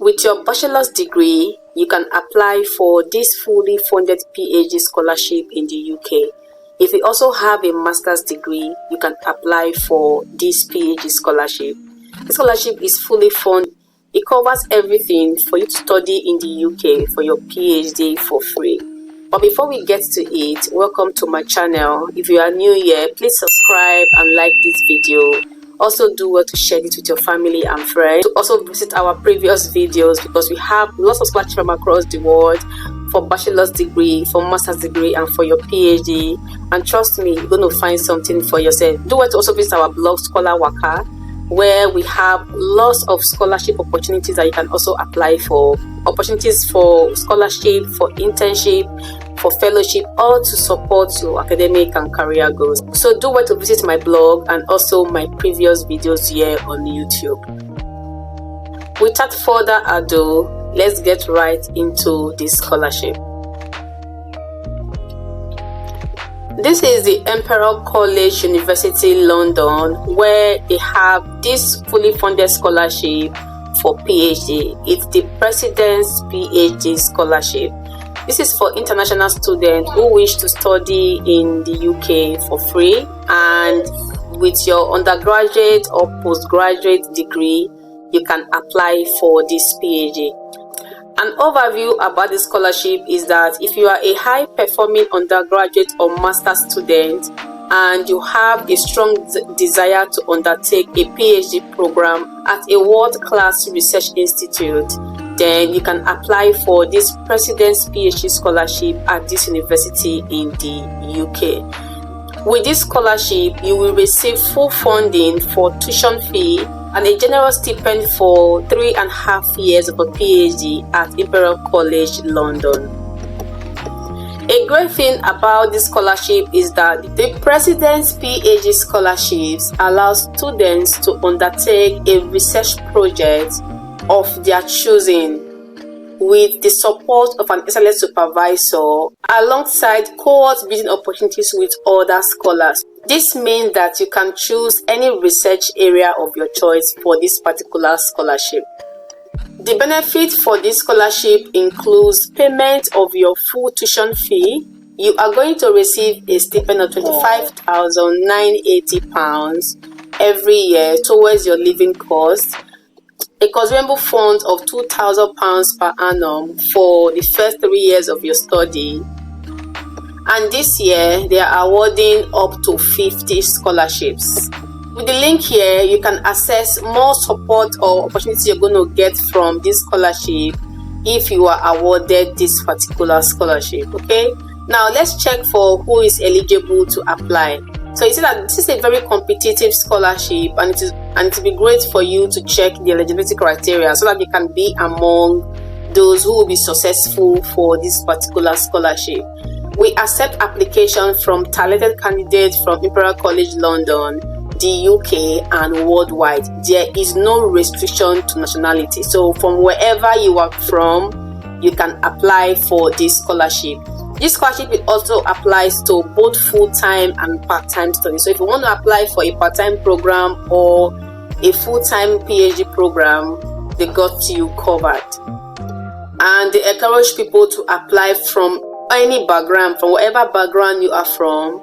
With your bachelor's degree, you can apply for this fully funded PhD scholarship in the UK. If you also have a master's degree, you can apply for this PhD scholarship. The scholarship is fully funded. It covers everything for you to study in the UK for your PhD for free. But before we get to it, welcome to my channel. If you are new here, please subscribe and like this video. Also do well to share it with your family and friends. To also visit our previous videos because we have lots of scholarships from across the world for bachelor's degree, for master's degree, and for your PhD. And trust me, you're going to find something for yourself. Do well to also visit our blog ScholarWaka, where we have lots of scholarship opportunities that you can also apply for. Opportunities for scholarship, for internship, for fellowship, all to support your academic and career goals. So do well to visit my blog and also my previous videos here on YouTube. Without further ado, let's get right into this scholarship. This is the Imperial College University London, where they have this fully funded scholarship for PhD. It's the President's PhD Scholarship. This is for international students who wish to study in the UK for free, and with your undergraduate or postgraduate degree, you can apply for this PhD. An overview about the scholarship is that if you are a high-performing undergraduate or master's student and you have a strong desire to undertake a PhD program at a world-class research institute, then you can apply for this President's PhD scholarship at this university in the UK. With this scholarship, you will receive full funding for tuition fee and a general stipend for 3.5 years of a PhD at Imperial College London. A great thing about this scholarship is that the President's PhD scholarships allow students to undertake a research project of their choosing with the support of an excellent supervisor alongside cohort building opportunities with other scholars. This means that you can choose any research area of your choice for this particular scholarship. The benefit for this scholarship includes payment of your full tuition fee. You are going to receive a stipend of £25,980 every year towards your living costs, a consumable fund of £2,000 per annum for the first 3 years of your study. And this year, they are awarding up to 50 scholarships. With the link here, you can access more support or opportunities you're going to get from this scholarship if you are awarded this particular scholarship. Okay, now let's check for who is eligible to apply. So you see that this is a very competitive scholarship, and it will be great for you to check the eligibility criteria so that you can be among those who will be successful for this particular scholarship. We accept applications from talented candidates from Imperial College London, the UK, and worldwide. There is no restriction to nationality. So from wherever you are from, you can apply for this scholarship. This scholarship also applies to both full-time and part-time studies. So if you want to apply for a part-time program or a full-time PhD program, they got you covered. And they encourage people to apply from any background, from whatever background you are from.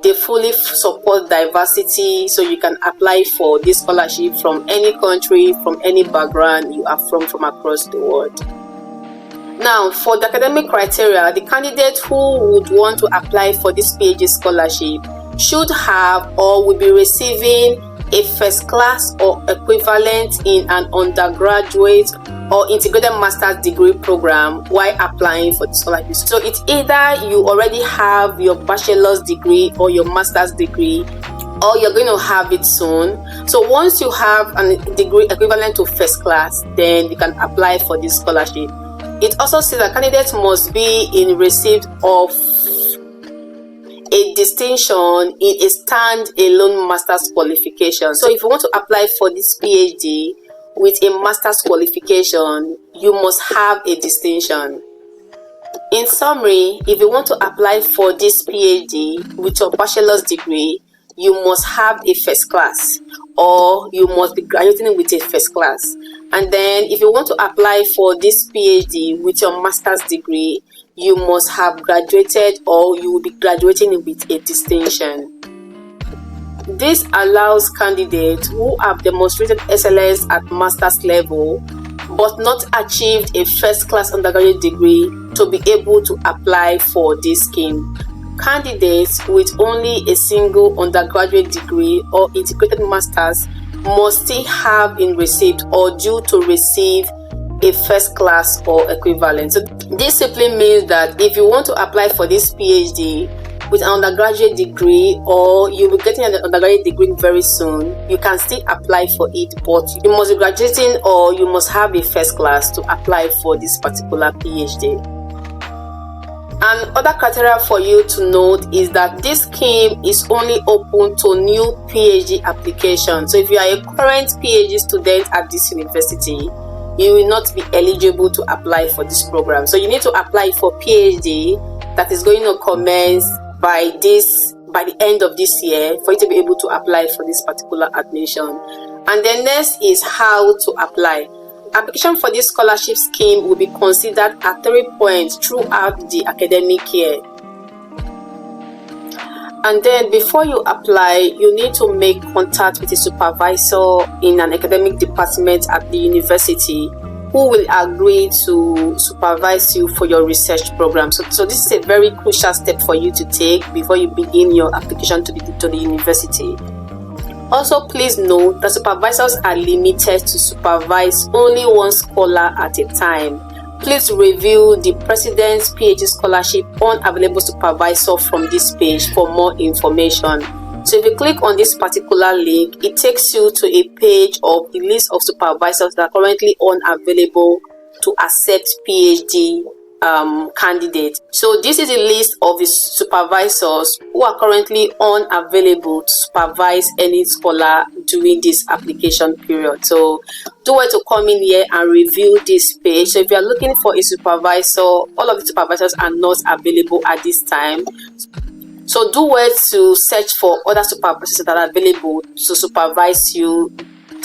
They fully support diversity, so you can apply for this scholarship from any country, from any background you are from across the world. Now, for the academic criteria, the candidate who would want to apply for this PhD scholarship should have or will be receiving a first class or equivalent in an undergraduate or integrated master's degree program while applying for the scholarship. So it's either you already have your bachelor's degree or your master's degree, or you're going to have it soon. So once you have a degree equivalent to first class, then you can apply for this scholarship. It also says that candidates must be in receipt of a distinction in a stand-alone master's qualification. So if you want to apply for this PhD with a master's qualification, you must have a distinction. In summary, if you want to apply for this PhD with your bachelor's degree, you must have a first class, or you must be graduating with a first class. And then if you want to apply for this PhD with your master's degree, you must have graduated or you will be graduating with a distinction. This allows candidates who have demonstrated excellence at master's level but not achieved a first-class undergraduate degree to be able to apply for this scheme. Candidates with only a single undergraduate degree or integrated master's must still have in receipt or due to receive a first class or equivalent. So this simply means that if you want to apply for this PhD with an undergraduate degree, or you'll be getting an undergraduate degree very soon, you can still apply for it, but you must be graduating or you must have a first class to apply for this particular PhD. And other criteria for you to note is that this scheme is only open to new PhD applications. So if you are a current PhD student at this university, you will not be eligible to apply for this program. So you need to apply for PhD that is going to commence by the end of this year for you to be able to apply for this particular admission. And then next is how to apply. Application for this scholarship scheme will be considered at 3 points throughout the academic year. And then before you apply, you need to make contact with a supervisor in an academic department at the university who will agree to supervise you for your research program. So this is a very crucial step for you to take before you begin your application to the university. Also, please note that supervisors are limited to supervise only one scholar at a time. Please review the President's PhD Scholarship Unavailable Supervisor from this page for more information. So if you click on this particular link, it takes you to a page of the list of supervisors that are currently unavailable to accept PhD candidates. So this is a list of the supervisors who are currently unavailable to supervise any scholar during this application period. So do well to come in here and review this page. So if you are looking for a supervisor, all of the supervisors are not available at this time. So do well to search for other supervisors that are available to supervise you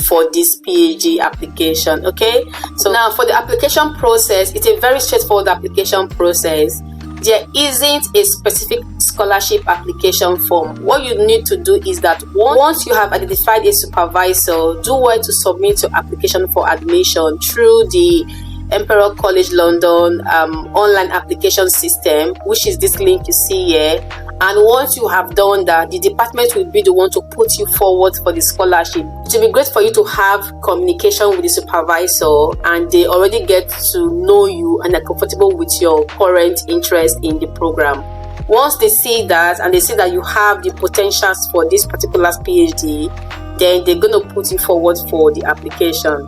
for this PhD application. Okay, so now for the application process, it's a very straightforward application process. There isn't a specific scholarship application form. What you need to do is that once you have identified a supervisor, do well to submit your application for admission through the Imperial College London online application system, which is this link you see here. And once you have done that, the department will be the one to put you forward for the scholarship. It will be great for you to have communication with the supervisor and they already get to know you and are comfortable with your current interest in the program. Once they see that and they see that you have the potentials for this particular PhD, then they're going to put you forward for the application.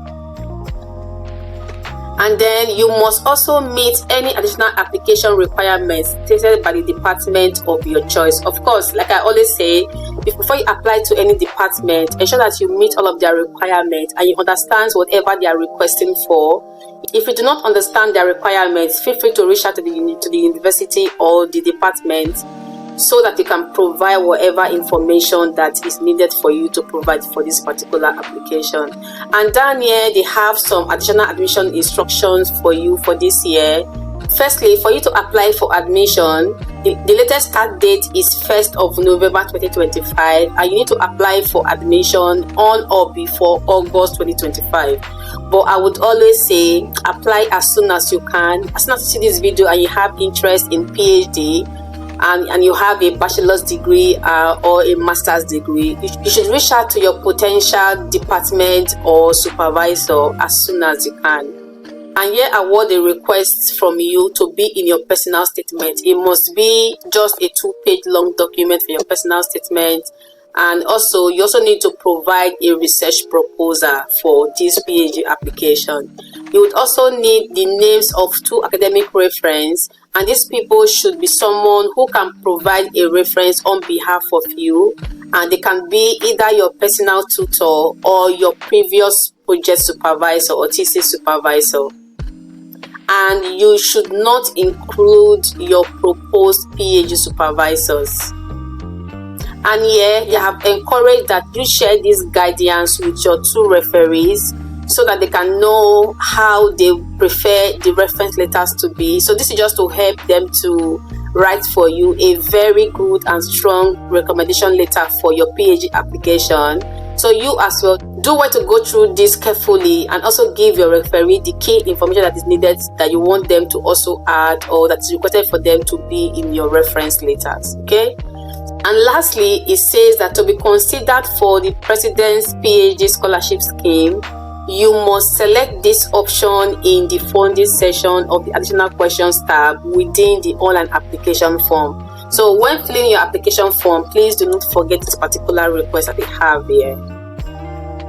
And then you must also meet any additional application requirements stated by the department of your choice. Of course, like I always say, before you apply to any department, ensure that you meet all of their requirements and you understand whatever they are requesting for. If you do not understand their requirements, feel free to reach out to the university or the department so that you can provide whatever information that is needed for you to provide for this particular application. And down here, they have some additional admission instructions for you for this year. Firstly, for you to apply for admission, the latest start date is 1st of November 2025, and you need to apply for admission on or before August 2025. But I would always say apply as soon as you can. As soon as you see this video and you have interest in PhD, and you have a bachelor's degree or a master's degree, you should reach out to your potential department or supervisor as soon as you can. And here are what they request from you to be in your personal statement. It must be just a 2-page long document for your personal statement. And also, you also need to provide a research proposal for this PhD application. You would also need the names of 2 academic references, and these people should be someone who can provide a reference on behalf of you, and they can be either your personal tutor or your previous project supervisor or thesis supervisor. And you should not include your proposed PhD supervisors. And here, they have encouraged that you share this guidance with your 2 referees so that they can know how they prefer the reference letters to be. So this is just to help them to write for you a very good and strong recommendation letter for your PhD application. So you as well do want to go through this carefully and also give your referee the key information that is needed, that you want them to also add, or that is requested for them to be in your reference letters. Okay. And lastly, it says that to be considered for the President's PhD scholarship scheme, you must select this option in the funding section of the additional questions tab within the online application form. So when filling your application form, please do not forget this particular request that they have here.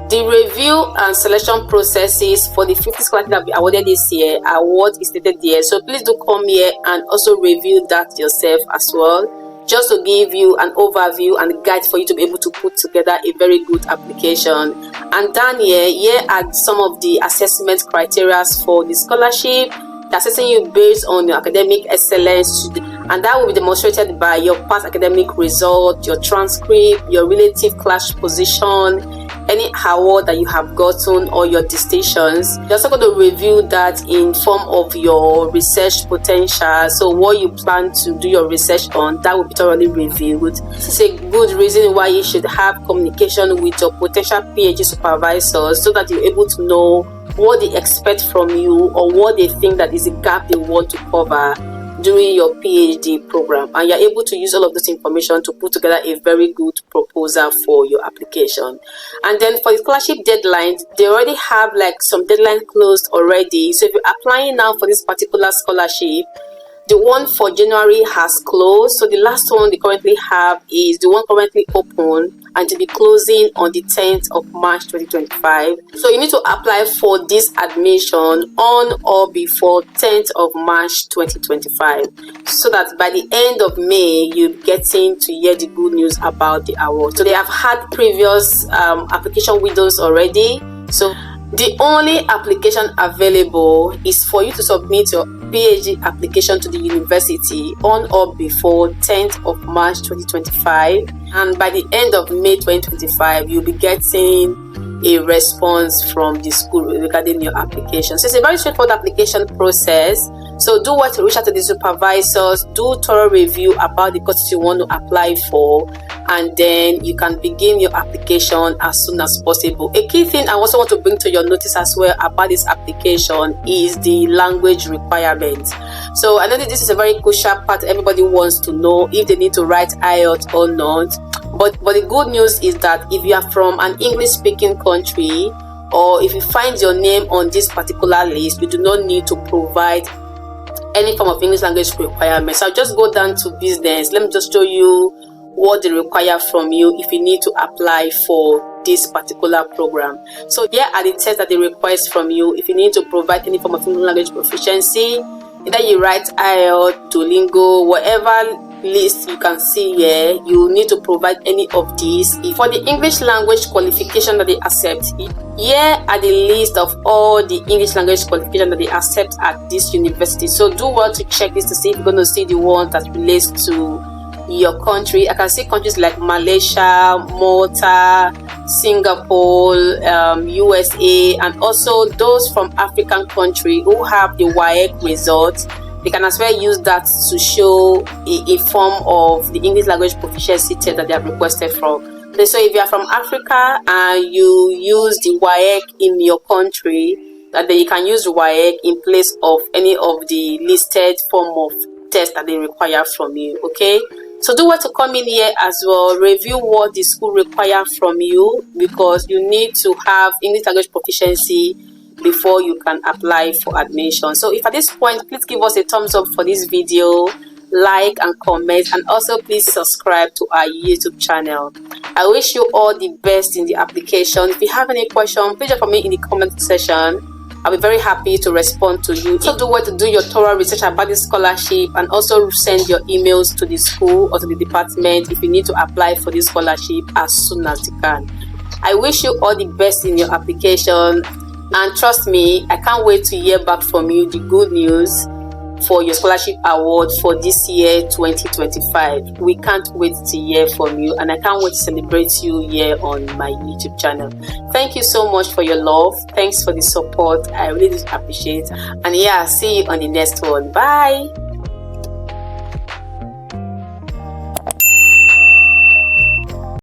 The review and selection processes for the 50 scholarships that will be awarded this year are what is stated here. So please do come here and also review that yourself as well, just to give you an overview and guide for you to be able to put together a very good application. And down here are some of the assessment criteria for the scholarship. They're assessing you based on your academic excellence, and that will be demonstrated by your past academic result, your transcript, your relative class position, any award that you have gotten, or your distinctions. You're also going to review that in form of your research potential. So what you plan to do your research on, that will be thoroughly reviewed. This is a good reason why you should have communication with your potential PhD supervisors, so that you're able to know what they expect from you, or what they think that is a gap they want to cover during your PhD program, and you're able to use all of this information to put together a very good proposal for your application. And then for the scholarship deadlines, they already have like some deadline closed already. So if you're applying now for this particular scholarship, the one for January has closed. So the last one they currently have is the one currently open, and to be closing on the 10th of March 2025. So you need to apply for this admission on or before 10th of March 2025, so that by the end of May you're getting to hear the good news about the award. So they have had previous application windows already. So the only application available is for you to submit your PhD application to the university on or before 10th of March 2025, and by the end of May 2025 you'll be getting a response from the school regarding your application. So it's a very straightforward application process. So do what to reach out to the supervisors, do thorough review about the courses you want to apply for, and then you can begin your application as soon as possible. A key thing I also want to bring to your notice as well about this application is the language requirement. So I know that this is a very crucial part everybody wants to know, if they need to write IELTS or not. But the good news is that if you are from an English speaking country, or if you find your name on this particular list, you do not need to provide any form of English language requirements. So I'll just go down to business. Let me just show you what they require from you if you need to apply for this particular program. So here are the tests that they request from you. If you need to provide any form of English language proficiency, either you write IELTS, Duolingo, whatever list you can see here, you need to provide any of these. For the English language qualification that they accept, here are the list of all the English language qualification that they accept at this university. So do well to check this to see if you're going to see the one that relates to your country. I can see countries like Malaysia, Malta, Singapore, USA, and also those from African country who have the WAEC results. They can as well use that to show a form of the English language proficiency test that they have requested from. So if you are from Africa and you use the WAEC in your country, then you can use WAEC in place of any of the listed form of test that they require from you. Okay, so do what to come in here as well, review what the school require from you, because you need to have English language proficiency before you can apply for admission. So if at this point, please give us a thumbs up for this video, like and comment, and also please subscribe to our YouTube channel. I wish you all the best in the application. If you have any question, please drop for me in the comment section. I'll be very happy to respond to you. So do what to do your thorough research about this scholarship, and also send your emails to the school or to the department if you need to apply for this scholarship as soon as you can. I wish you all the best in your application. And trust me, I can't wait to hear back from you the good news for your scholarship award for this year 2025. We can't wait to hear from you, and I can't wait to celebrate you here on my YouTube channel. Thank you so much for your love. Thanks for the support. I really do appreciate it. And yeah, see you on the next one. Bye.